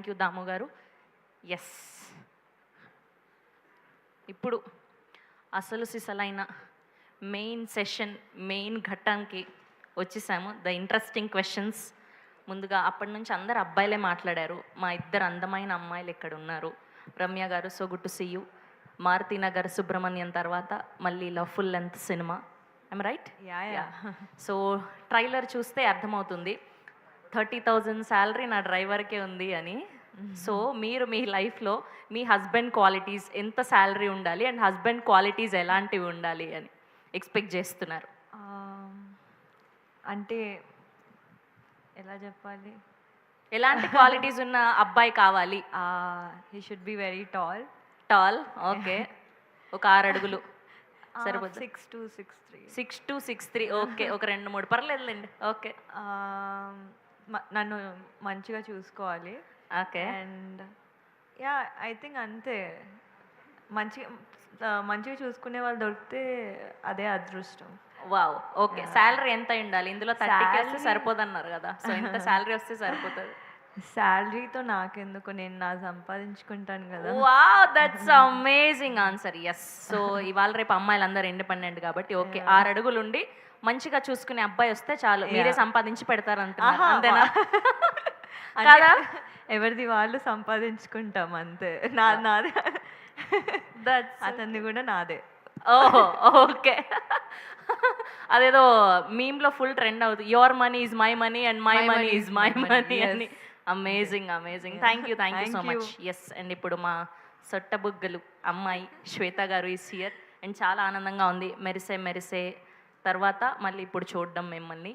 You దాము గారు. Yes, ఇప్పుడు అసలు సిసలైన మెయిన్ సెషన్, మెయిన్ ఘట్టానికి వచ్చేసాము. The interesting questions. ముందుగా అప్పటి నుంచి అందరు అబ్బాయిలే మాట్లాడారు. మా ఇద్దరు అందమైన అమ్మాయిలు ఇక్కడ ఉన్నారు. Ramya garu, so good to see you. Maruthinagar Subramanyam తర్వాత మళ్ళీ ఇలా ఫుల్ లెంత్ సినిమా. I'm right? Yeah. So trailer చూస్తే అర్థమవుతుంది 30,000 శాలరీ నా డ్రైవర్కే ఉంది అని. సో మీరు మీ లైఫ్లో మీ హస్బెండ్ క్వాలిటీస్ ఎంత శాలరీ ఉండాలి అండ్ హస్బెండ్ క్వాలిటీస్ ఎలాంటివి ఉండాలి అని ఎక్స్పెక్ట్ చేస్తున్నారు? అంటే ఎలా చెప్పాలి, ఎలాంటి క్వాలిటీస్ ఉన్న అబ్బాయి కావాలి? He should be very tall. Tall, okay. ఒక 6 అడుగులు సరిపోతుంది. 6 to 6'3". 6 to 6'3", okay. ఒక 2-3 పర్లేదులేండి, ఓకే. నన్ను మంచిగా చూసుకోవాలి. Okay. And yeah, I think అంతే. మంచిగా చూసుకునే వాళ్ళు దొరికితే అదే అదృష్టం. Wow, okay. శాలరీ ఎంత ఉండాలి? ఇందులో 30K వస్తే సరిపోదన్నారు కదా, సో ఇంత శాలరీ వస్తే సరిపోతుంది. శాలరీతో నాకెందుకు, నేను నా సంపాదించుకుంటాను కదా. Wow, that's amazing answer. Yes. So ఇవాళ రేపు అమ్మాయిలందరూ ఇండిపెండెంట్ కాబట్టి ఓకే, 6 అడుగులు ఉండి మంచిగా చూసుకునే అబ్బాయి వస్తే చాలు, మీరే సంపాదించి పెడతారంటున్నారు, అంతేనా? కదా, ఎవరిది వాళ్ళు సంపాదించుకుంటాం అంతే. నాదే, అతనిది కూడా నాదే. ఓహో, ఓకే. అదేదో మీమ్లో ఫుల్ ట్రెండ్ అవుతుంది, your money is my money and my money is my money అని. Amazing, amazing. Thank you so much. Yes. And ఇప్పుడు మా సొట్టబుగ్గలు అమ్మాయి శ్వేత గారు ఈస్ హియర్. అండ్ చాలా ఆనందంగా ఉంది మెరిసే తర్వాత మళ్ళీ ఇప్పుడు చూడడం మిమ్మల్ని.